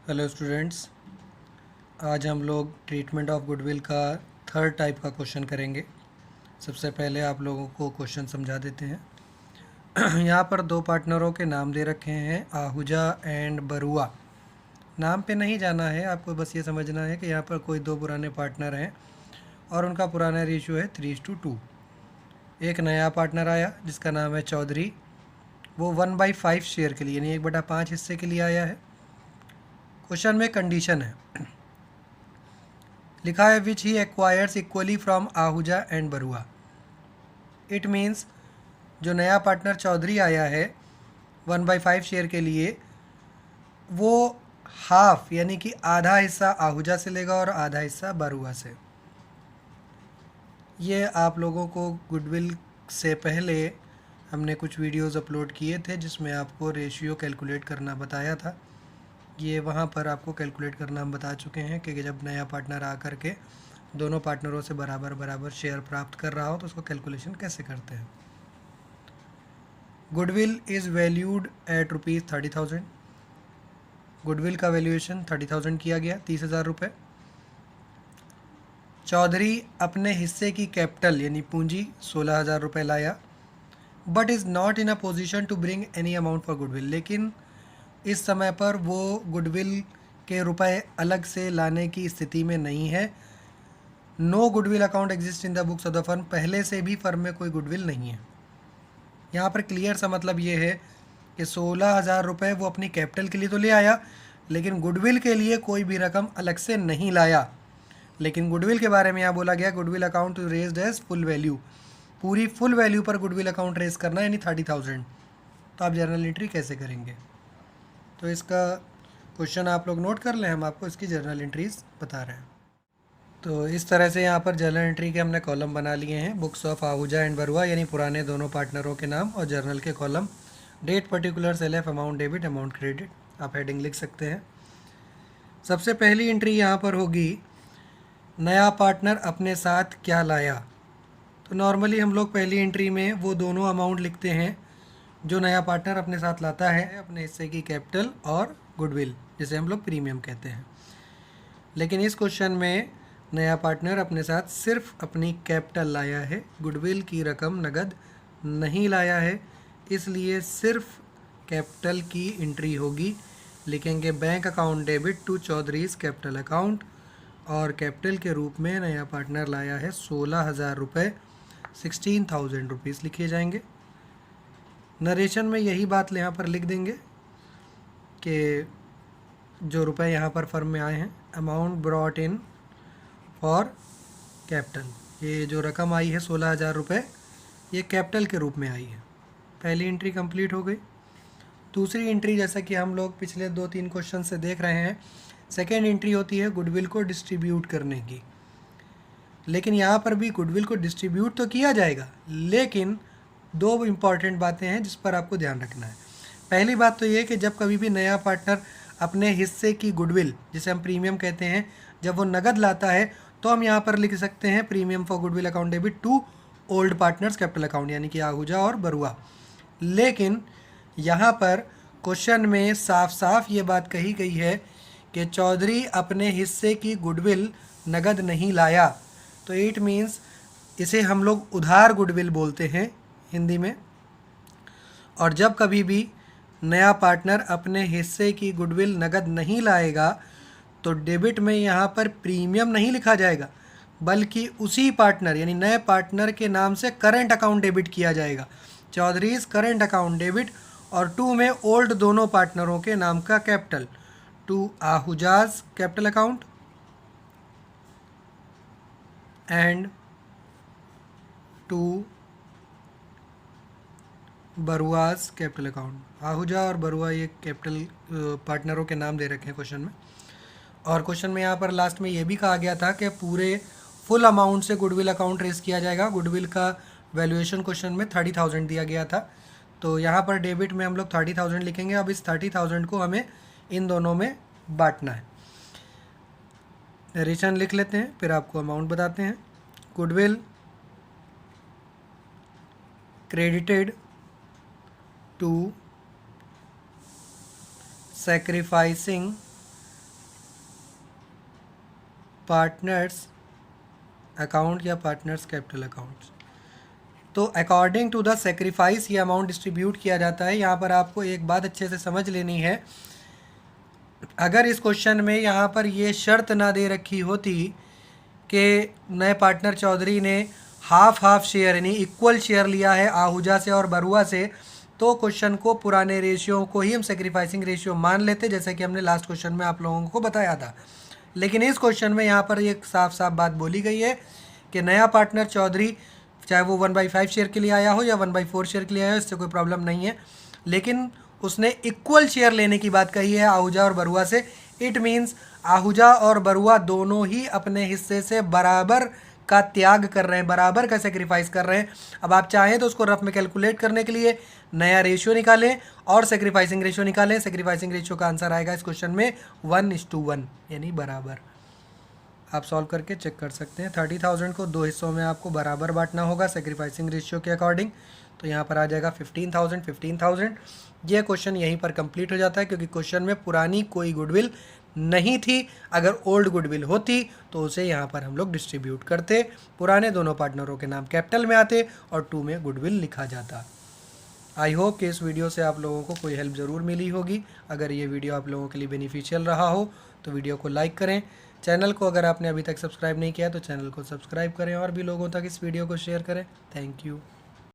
Hello students. आज हम लोग ट्रीटमेंट ऑफ गुडविल का थर्ड टाइप का क्वेश्चन करेंगे। सबसे पहले आप लोगों को क्वेश्चन समझा देते हैं। यहाँ पर दो पार्टनरों के नाम दे रखे हैं, आहूजा एंड बरुआ। नाम पे नहीं जाना है, आपको बस ये समझना है कि यहाँ पर कोई दो पुराने पार्टनर हैं और उनका पुराना रेशियो है 3:2। एक नया पार्टनर आया जिसका नाम है चौधरी। वो 1/5 शेयर के लिए यानी 1/5 हिस्से के लिए आया है। क्वेश्चन में कंडीशन है, लिखा है which he acquires equally from Ahuja and Barua. It means जो नया पार्टनर चौधरी आया है 1/5 शेयर के लिए, वो हाफ यानी कि आधा हिस्सा आहूजा से लेगा और आधा हिस्सा बरुआ से। ये आप लोगों को गुडविल से पहले हमने कुछ वीडियोस अपलोड किए थे जिसमें आपको रेशियो कैलकुलेट करना बताया था। ये वहाँ पर आपको कैलकुलेट करना हम बता चुके हैं कि जब नया पार्टनर आ कर के दोनों पार्टनरों से बराबर बराबर शेयर प्राप्त कर रहा हो तो उसको कैलकुलेशन कैसे करते हैं। Goodwill is valued at ₹30,000। Goodwill का वैल्यूएशन 30,000 किया गया, 30,000 रुपये। चौधरी अपने हिस्से की कैपिटल यानी पूंजी 16,000 रुपये लाया, but is not in a position to bring any amount for goodwill. लेकिन इस समय पर वो गुडविल के रुपए अलग से लाने की स्थिति में नहीं है। No goodwill account exist in the books of the firm. पहले से भी फर्म में कोई गुडविल नहीं है। यहाँ पर क्लियर सा मतलब ये है कि 16,000 रुपये वो अपनी कैपिटल के लिए तो ले आया, लेकिन गुडविल के लिए कोई भी रकम अलग से नहीं लाया। लेकिन गुडविल के बारे में यहाँ बोला गया goodwill account raised as full value. पूरी फुल वैल्यू पर गुडविल अकाउंट रेज करना यानी 30,000। तो आप जर्नल एंट्री कैसे करेंगे? तो इसका क्वेश्चन आप लोग नोट कर लें, हम आपको इसकी जर्नल एंट्रीज बता रहे हैं। तो इस तरह से यहाँ पर जर्नल एंट्री के हमने कॉलम बना लिए हैं, books of Ahuja and Barua यानी पुराने दोनों पार्टनरों के नाम, और जर्नल के column date, particular, self, amount debit, amount credit. आप हेडिंग लिख सकते हैं। सबसे पहली एंट्री यहाँ पर होगी, नया पार्टनर अपने साथ क्या लाया। तो नॉर्मली हम लोग पहली एंट्री में वो दोनों अमाउंट लिखते हैं जो नया पार्टनर अपने साथ लाता है, अपने हिस्से की कैपिटल और गुडविल, जिसे हम लोग प्रीमियम कहते हैं। लेकिन इस क्वेश्चन में नया पार्टनर अपने साथ सिर्फ अपनी कैपिटल लाया है, गुडविल की रकम नगद नहीं लाया है, इसलिए सिर्फ कैपिटल की एंट्री होगी। लिखेंगे bank account debit to Chaudhary's capital account, और कैपिटल के रूप में नया पार्टनर लाया है 16,000 रुपये, 16,000 रुपीज़ लिखे जाएंगे। नरेशन में यही बात यहाँ पर लिख देंगे कि जो रुपए यहाँ पर फर्म में आए हैं, amount brought in for capital, ये जो रकम आई है 16,000 रुपये, ये कैपिटल के रूप में आई है। पहली एंट्री कंप्लीट हो गई। दूसरी एंट्री, जैसा कि हम लोग पिछले 2-3 क्वेश्चन से देख रहे हैं, सेकेंड एंट्री होती है गुडविल को डिस्ट्रीब्यूट करने की। लेकिन यहाँ पर भी गुडविल को डिस्ट्रीब्यूट तो किया जाएगा, लेकिन दो इम्पॉर्टेंट बातें हैं जिस पर आपको ध्यान रखना है। पहली बात तो ये कि जब कभी भी नया पार्टनर अपने हिस्से की गुडविल, जिसे हम प्रीमियम कहते हैं, जब वो नगद लाता है तो हम यहाँ पर लिख सकते हैं premium for goodwill account debit to old partners capital account, यानी कि आहूजा और बरुआ। लेकिन यहाँ पर क्वेश्चन में साफ साफ ये बात कही गई है कि चौधरी अपने हिस्से की गुडविल नगद नहीं लाया। तो इट मीन्स इसे हम लोग उधार गुडविल बोलते हैं हिंदी में। और जब कभी भी नया पार्टनर अपने हिस्से की गुडविल नगद नहीं लाएगा तो डेबिट में यहाँ पर प्रीमियम नहीं लिखा जाएगा, बल्कि उसी पार्टनर यानी नए पार्टनर के नाम से करंट अकाउंट डेबिट किया जाएगा, चौधरीज करंट अकाउंट डेबिट। और टू में ओल्ड दोनों पार्टनरों के नाम का capital, to Ahuja's capital account and to Barua's capital account. Ahuja और बरुआ ये कैपिटल पार्टनरों के नाम दे रखे हैं क्वेश्चन में। और क्वेश्चन में यहाँ पर लास्ट में ये भी कहा गया था कि पूरे फुल अमाउंट से गुडविल अकाउंट रेज किया जाएगा। गुडविल का वैल्यूएशन क्वेश्चन में 30,000 दिया गया था, तो यहाँ पर डेबिट में हम लोग 30,000 लिखेंगे। अब इस 30,000 को हमें इन दोनों में बांटना है। नरेशन लिख लेते हैं, फिर आपको अमाउंट बताते हैं। Goodwill credited to sacrificing partners account या पार्टनर्स कैपिटल अकाउंट्स। तो अकॉर्डिंग टू द सेक्रीफाइस ये अमाउंट डिस्ट्रीब्यूट किया जाता है। यहाँ पर आपको एक बात अच्छे से समझ लेनी है, अगर इस क्वेश्चन में यहाँ पर ये शर्त ना दे रखी होती कि नए पार्टनर चौधरी ने हाफ शेयर यानी इक्वल शेयर लिया है आहूजा से और बरुआ से, तो क्वेश्चन को पुराने रेशियो को ही हम सेक्रीफाइसिंग रेशियो मान लेते, जैसे कि हमने लास्ट क्वेश्चन में आप लोगों को बताया था। लेकिन इस क्वेश्चन में यहाँ पर एक साफ साफ बात बोली गई है कि नया पार्टनर चौधरी चाहे वो 1/5 शेयर के लिए आया हो या 1/4 शेयर के लिए आया हो, इससे कोई प्रॉब्लम नहीं है, लेकिन उसने इक्वल शेयर लेने की बात कही है आहूजा और बरुआ से। इट मीन्स आहूजा और बरुआ दोनों ही अपने हिस्से से बराबर का त्याग कर रहे हैं, बराबर का सेक्रीफाइस कर रहे हैं। अब आप चाहें तो उसको रफ में कैलकुलेट करने के लिए नया रेशियो निकालें और सेक्रीफाइसिंग रेशियो निकालें। सेक्रीफाइसिंग रेशियो का आंसर आएगा इस क्वेश्चन में 1:1 यानी बराबर। आप सॉल्व करके चेक कर सकते हैं। 30,000 को 2 हिस्सों में आपको बराबर बांटना होगा सेक्रीफाइसिंग रेशियो के अकॉर्डिंग। तो यहाँ पर आ जाएगा 15,000। ये क्वेश्चन यहीं पर कंप्लीट हो जाता है, क्योंकि क्वेश्चन में पुरानी कोई गुडविल नहीं थी। अगर ओल्ड गुडविल होती तो उसे यहाँ पर हम लोग डिस्ट्रीब्यूट करते, पुराने दोनों पार्टनरों के नाम कैपिटल में आते और 2 में गुडविल लिखा जाता। आई होप कि इस वीडियो से आप लोगों को कोई हेल्प ज़रूर मिली होगी। अगर ये वीडियो आप लोगों के लिए बेनिफिशियल रहा हो तो वीडियो को लाइक करें। चैनल को अगर आपने अभी तक सब्सक्राइब नहीं किया तो चैनल को सब्सक्राइब करें और भी लोगों तक इस वीडियो को शेयर करें। Thank you.